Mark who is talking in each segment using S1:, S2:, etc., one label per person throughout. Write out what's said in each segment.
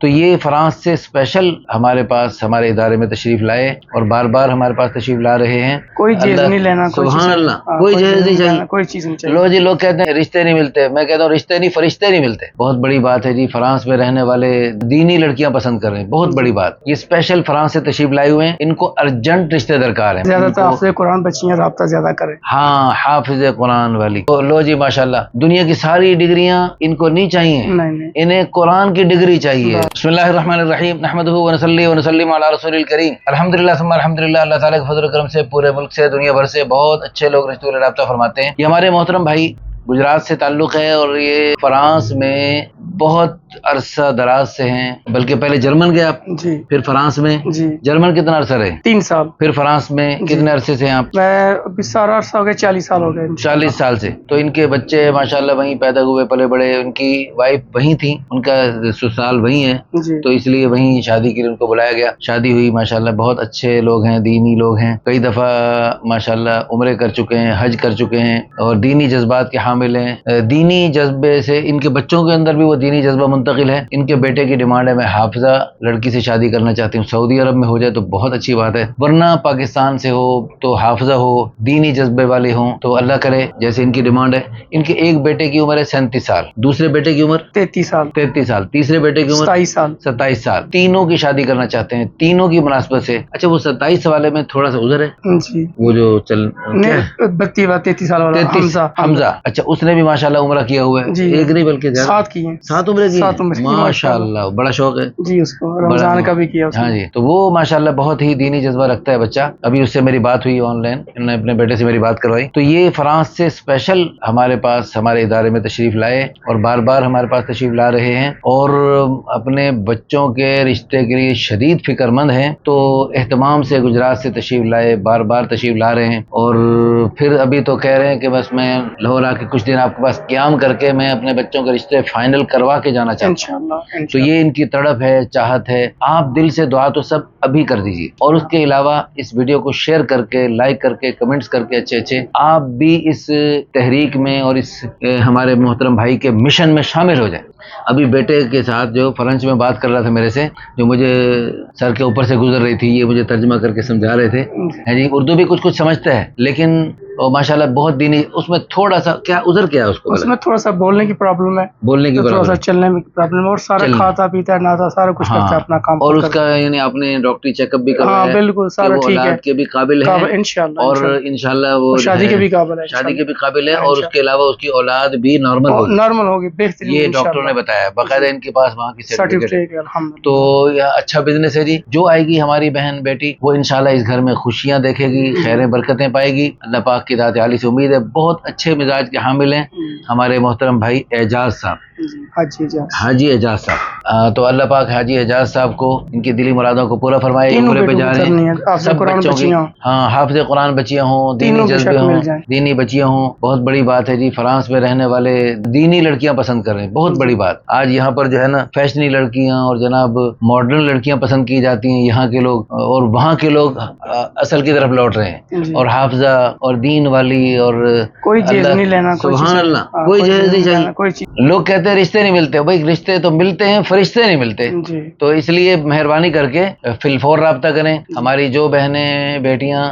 S1: تو یہ فرانس سے اسپیشل ہمارے پاس ہمارے ادارے میں تشریف لائے اور بار بار ہمارے پاس تشریف لا رہے ہیں.
S2: کوئی جہیز نہیں لینا,
S1: سبحان اللہ, کوئی جہیز نہیں چاہیے,
S2: کوئی چیز نہیں چاہیے.
S1: لو جی لوگ کہتے ہیں رشتے نہیں ملتے, میں کہتا ہوں رشتے نہیں فرشتے نہیں ملتے. بہت بڑی بات ہے جی, فرانس میں رہنے والے دینی لڑکیاں پسند کر رہے ہیں, بہت بڑی بات. یہ اسپیشل فرانس سے تشریف لائے ہوئے ہیں, ان کو ارجنٹ رشتے درکار ہیں.
S2: زیادہ تر حافظ قرآن بچیاں رابطہ زیادہ کریں.
S1: ہاں حافظ قرآن والی. تو لو جی ماشاءاللہ, دنیا کی ساری ڈگریاں ان کو نہیں چاہیے, انہیں قرآن کی ڈگری چاہیے. بسم اللہ الرحمن الرحیم, نحمدہ ونصلی ونسلم علی رسول الکریم. الحمدللہ ثم الحمدللہ, اللہ تعالیٰ کے فضل و کرم سے پورے ملک سے دنیا بھر سے بہت اچھے لوگ رشتوں کا رابطہ فرماتے ہیں. یہ ہمارے محترم بھائی گجرات سے تعلق ہے اور یہ فرانس میں بہت عرصہ دراز سے ہیں, بلکہ پہلے جرمن گئے آپ, پھر فرانس میں. جرمن کتنا عرصہ رہے؟
S2: 3 سال.
S1: پھر فرانس میں کتنے عرصے سے ہیں آپ؟
S2: میں ابھی سارا عرصہ ہو گیا, 40 سال ہو گئے.
S1: 40 سال سے. تو ان کے بچے ماشاءاللہ وہیں پیدا ہوئے پلے بڑے, ان کی وائف وہیں تھی, ان کا سسرال وہیں ہے, تو اس لیے وہیں شادی کے لیے ان کو بلایا گیا. شادی ہوئی ماشاءاللہ, بہت اچھے لوگ ہیں, دینی لوگ ہیں, کئی دفعہ ماشاءاللہ عمرے کر چکے ہیں, حج کر چکے ہیں اور دینی جذبات کے حامل ہیں. دینی جذبے سے ان کے بچوں کے اندر بھی وہ دینی جذبہ منتقل ہے. ان کے بیٹے کی ڈیمانڈ ہے میں حافظہ لڑکی سے شادی کرنا چاہتی ہوں, سعودی عرب میں ہو جائے تو بہت اچھی بات ہے, ورنہ پاکستان سے ہو تو حافظہ ہو, دینی جذبے والے ہوں تو اللہ کرے جیسے ان کی ڈیمانڈ ہے. ان کے ایک بیٹے کی عمر ہے 37 سال, دوسرے بیٹے کی عمر
S2: 33 سال,
S1: 33 سال, تیسرے بیٹے کی عمر
S2: 27 سال,
S1: 27 سال. تینوں کی شادی کرنا چاہتے ہیں, تینوں کی مناسبت سے. اچھا وہ 27 والے میں تھوڑا سا عذر ہے
S2: جی,
S1: وہ جو
S2: 33 سال والا
S1: حمزہ, اچھا اس نے بھی ماشاءاللہ عمرہ کیا ہوا ہے, ایک نہیں بلکہ
S2: 7 کی ہیں,
S1: 7 عمرے کی ماشاءاللہ, بڑا شوق ہے
S2: جی اس کو, رمضان کا بھی کیا.
S1: ہاں جی, تو وہ ماشاءاللہ بہت ہی دینی جذبہ رکھتا ہے بچہ. ابھی اس سے میری بات ہوئی آن لائن, انہوں نے اپنے بیٹے سے میری بات کروائی. تو یہ فرانس سے اسپیشل ہمارے پاس ہمارے ادارے میں تشریف لائے اور بار بار ہمارے پاس تشریف لا رہے ہیں اور اپنے بچوں کے رشتے کے لیے شدید فکر مند ہیں. تو اہتمام سے گجرات سے تشریف لائے, بار بار تشریف لا رہے ہیں اور پھر ابھی تو کہہ رہے ہیں کہ بس میں لاہور آ کے کچھ دن آپ کے پاس قیام کر کے میں اپنے بچوں کے رشتے فائنل کروا کے جانا چاہتا ہوں. تو یہ ان کی تڑپ ہے, چاہت ہے. آپ دل سے دعا تو سب ابھی کر دیجیے, اور اس کے علاوہ اس ویڈیو کو شیئر کر کے, لائک کر کے, کمنٹس کر کے اچھے آپ بھی اس تحریک میں اور اس ہمارے محترم بھائی کے مشن میں شامل ہو جائیں. ابھی بیٹے کے ساتھ جو فرانس میں بات کر رہا تھا میرے سے, جو مجھے سر کے اوپر سے گزر رہی تھی, یہ مجھے ترجمہ کر کے سمجھا رہے تھے. جی اردو بھی کچھ سمجھتا ہے, لیکن ماشاءاللہ بہت دینی. اس میں تھوڑا سا کیا عذر کیا ہے اس کو؟
S2: اس میں تھوڑا سا بولنے کی پرابلم ہے,
S1: بولنے کی
S2: تھوڑا سا چلنے میں پرابلم ہے, اور سارا کھاتا پیتا ہے, نہاتا, سارا کچھ کرتا ہے اپنا کام.
S1: اور اس کا یعنی آپ نے ڈاکٹری چیک اپ بھی کروایا ہے؟
S2: بالکل سارا ٹھیک ہے,
S1: اولاد کے بھی قابل ہے
S2: انشاءاللہ,
S1: اور انشاءاللہ وہ
S2: شادی کے بھی قابل ہے,
S1: شادی کے بھی قابل ہے, اور اس کے علاوہ اس کی اولاد بھی نارمل ہوگی,
S2: بہترین.
S1: یہ ڈاکٹر نے بتایا, باقاعدہ ان کے پاس وہاں کی سرٹیفکیٹ ہے.
S2: الحمدللہ.
S1: تو یہ اچھا بزنس ہے جی. جو آئے گی ہماری بہن بیٹی, وہ انشاءاللہ اس گھر میں خوشیاں دیکھے گی, خیریں برکتیں پائے گی. اللہ پاک کی ذات عالی سے امید ہے. بہت اچھے مزاج کے حامل ہیں ہمارے محترم بھائی اعجاز صاحب, حاجی اعجاز صاحب. تو اللہ پاک حاجی اعجاز صاحب کو ان کی دلی مرادوں کو پورا فرمائے. عمرے پہ جا رہے ہیں سب بچوں کی, ہاں حافظ قرآن بچیاں ہوں, دینی جذبے ہوں, دینی بچیاں ہوں. بہت بڑی بات ہے جی, فرانس میں رہنے والے دینی لڑکیاں پسند کر رہے ہیں, بہت بڑی بات. آج یہاں پر جو ہے نا فیشنی لڑکیاں اور جناب ماڈرن لڑکیاں پسند کی جاتی ہیں یہاں کے لوگ, اور وہاں کے لوگ اصل کی طرف لوٹ رہے ہیں, اور حافظہ اور دین والی. اور
S2: کوئی جہیز نہیں لینا,
S1: سبحان اللہ, کوئی جہیز نہیں چاہیے. لوگ کہتے ہیں رشتے نہیں ملتے, بھائی رشتے تو ملتے ہیں, فرشتے نہیں ملتے. تو اس لیے مہربانی کر کے فی الفور رابطہ کریں. ہماری جو بہنیں بیٹیاں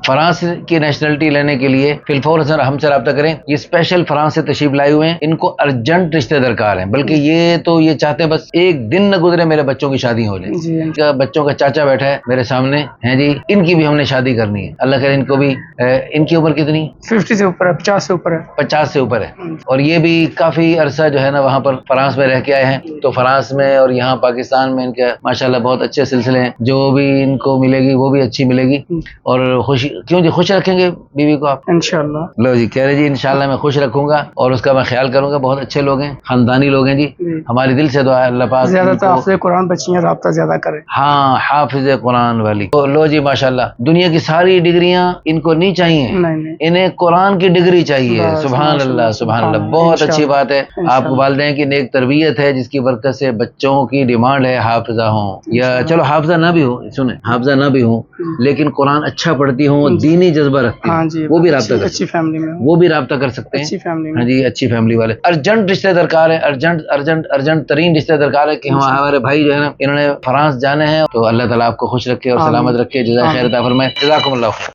S1: فرانس کی نیشنلٹی لینے کے لیے فی الفور ہم سے رابطہ کریں. یہ اسپیشل فرانس سے تشریف لائے ہوئے ہیں, ان کو ارجنٹ رشتے درکار ہیں, بلکہ یہ چاہتے ہیں بس ایک دن نہ گزرے میرے بچوں کی شادی ہو جائے. بچوں کا چاچا بیٹھا ہے میرے سامنے ہیں جی, ان کی بھی ہم نے شادی کرنی ہے. اللہ کرے ان کو بھی. ان کی عمر کتنی؟
S2: 50 سے اوپر ہے, 50 سے اوپر ہے,
S1: 50 سے اوپر ہے. اور یہ بھی کافی عرصہ جو ہے نا وہاں پر فرانس میں رہ کے آئے ہیں. تو فرانس میں اور یہاں پاکستان میں ان کے ماشاءاللہ بہت اچھے سلسلے ہیں. جو بھی ان کو ملے گی وہ بھی اچھی ملے گی. اور کیوں جی خوش رکھیں گے بیوی کو آپ
S2: انشاءاللہ.
S1: لو جی کہہ رہے جی انشاءاللہ میں خوش رکھوں گا اور اس کا میں خیال کروں گا. بہت اچھے لوگ ہیں, خاندانی لوگ ہیں جی. ہماری دل سے دعا ہے اللہ پاک
S2: زیادہ تر حافظ قرآن بچیاں رابطہ زیادہ کریں.
S1: ہاں حافظ قرآن والی. تو لو جی ماشاءاللہ, دنیا کی ساری ڈگریاں ان کو نہیں چاہیے, انہیں قرآن کی ڈگری چاہیے. سبحان اللہ, سبحان اللہ, بہت اچھی بات ہے. آپ کو والدین کی نیک تربیت ہے جس کی برکت سے بچوں کی ڈیمانڈ ہے حافظہ ہوں, یا چلو حافظہ نہ بھی ہو, سنیں حافظہ نہ بھی ہوں لیکن قرآن اچھا پڑھتی ہوں, دینی جذبہ رکھتی ہوں, وہ بھی رابطہ کر سکتے ہیں, وہ بھی رابطہ کر سکتے ہیں. ہاں جی, اچھی فیملی والے. ارجنٹ رشتے درکار ہے, ارجنٹ ارجنٹ ترین رشتہ درکار ہے کہ ہمارے بھائی جو ہے نا انہوں نے فرانس جانے ہیں، تو اللہ تعالیٰ آپ کو خوش رکھے اور سلامت رکھے، جزائے خیر عطا فرمائے۔ جزاکم اللہ خیر۔